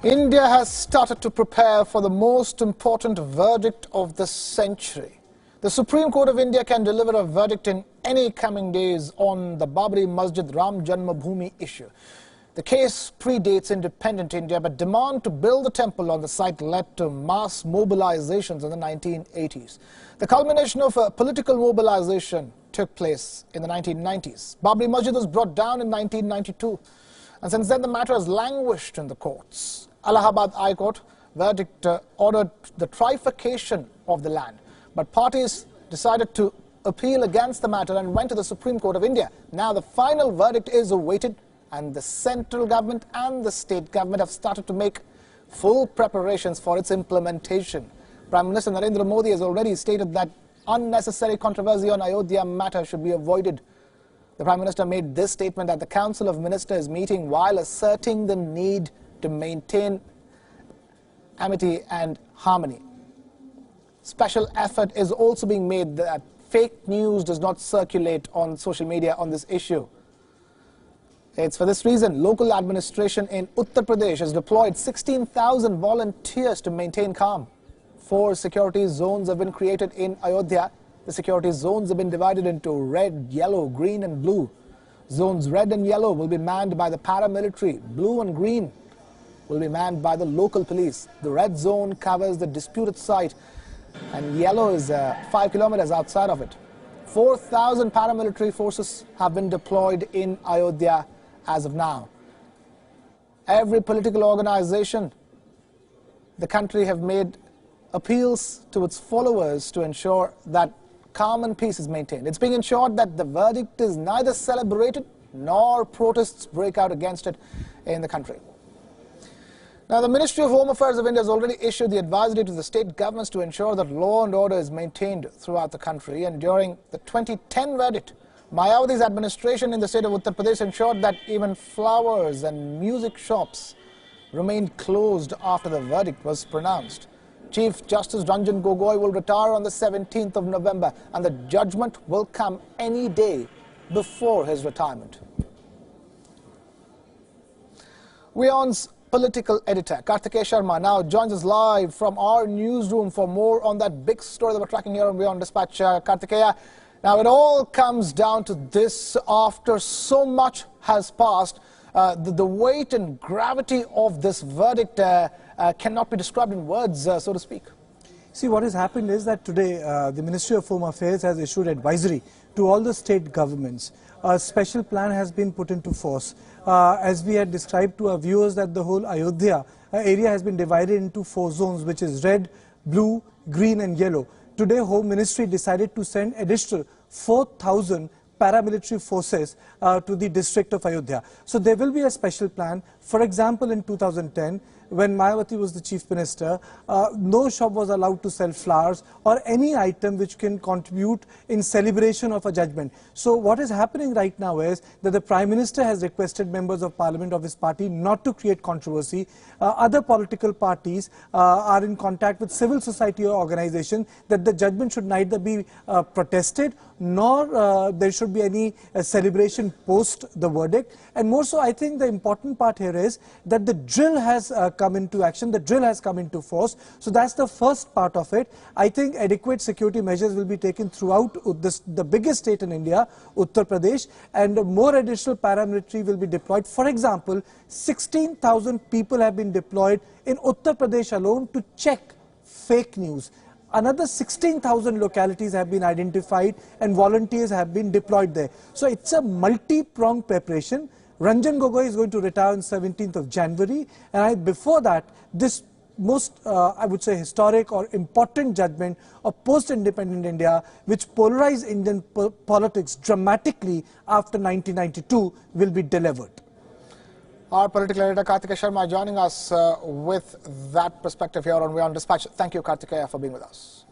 India has started to prepare for the most important verdict of the century. The Supreme Court of India can deliver a verdict in any coming days on the Babri Masjid Ram Janmabhoomi issue. The case predates independent India, but demand to build the temple on the site led to mass mobilizations in the 1980s. The culmination of a political mobilization took place in the 1990s. Babri Masjid was brought down in 1992. And since then, the matter has languished in the courts. Allahabad High Court verdict ordered the trifurcation of the land. But parties decided to appeal against the matter and went to the Supreme Court of India. Now the final verdict is awaited, and the central government and the state government have started to make full preparations for its implementation. Prime Minister Narendra Modi has already stated that unnecessary controversy on Ayodhya matter should be avoided. The Prime Minister made this statement at the Council of Ministers meeting while asserting the need to maintain amity and harmony. Special effort is also being made that fake news does not circulate on social media on this issue. It's for this reason local administration in Uttar Pradesh has deployed 16,000 volunteers to maintain calm. 4 security zones have been created in Ayodhya. The security zones have been divided into red, yellow, green and blue. Zones red and yellow will be manned by the paramilitary. Blue and green will be manned by the local police. The red zone covers the disputed site and yellow is 5 kilometers outside of it. 4,000 paramilitary forces have been deployed in Ayodhya as of now. Every political organization, the country have made appeals to its followers to ensure that calm and peace is maintained. It's being ensured that the verdict is neither celebrated nor protests break out against it in the country. Now, the Ministry of Home Affairs of India has already issued the advisory to the state governments to ensure that law and order is maintained throughout the country. And during the 2010 verdict, Mayawati's administration in the state of Uttar Pradesh ensured that even flowers and music shops remained closed after the verdict was pronounced. Chief Justice Ranjan Gogoi will retire on the 17th of November, and the judgment will come any day before his retirement. Wion's political editor Kartikeya Sharma now joins us live from our newsroom for more on that big story that we're tracking here on Wion Dispatch. Kartikeya, now it all comes down to this: after so much has passed, the weight and gravity of this verdict cannot be described in words, so to speak. See, what has happened is that today the Ministry of Home Affairs has issued advisory to all the state governments. A special plan has been put into force. As we had described to our viewers, that the whole Ayodhya area has been divided into 4 zones, which is red, blue, green and yellow. Today, Home Ministry decided to send additional 4,000 paramilitary forces to the district of Ayodhya. So there will be a special plan. For example, in 2010, when Mayawati was the chief minister, no shop was allowed to sell flowers or any item which can contribute in celebration of a judgment. So what is happening right now is that the Prime Minister has requested members of Parliament of his party not to create controversy. Other political parties are in contact with civil society organizations that the judgment should neither be protested nor there should be any celebration post the verdict. And more so, I think the important part here is that the drill has come into action, the drill has come into force. So that's the first part of it. I think adequate security measures will be taken throughout the biggest state in India, Uttar Pradesh, and more additional paramilitary will be deployed. For example, 16,000 people have been deployed in Uttar Pradesh alone to check fake news. Another 16,000 localities have been identified and volunteers have been deployed there. So it's a multi-pronged preparation. Ranjan Gogoi is going to retire on 17th of January, and before that, this most, I would say, historic or important judgment of post-independent India, which polarized Indian politics dramatically after 1992, will be delivered. Our political editor Kartikeya Sharma joining us with that perspective here on Wion Dispatch. Thank you, Kartikeya, for being with us.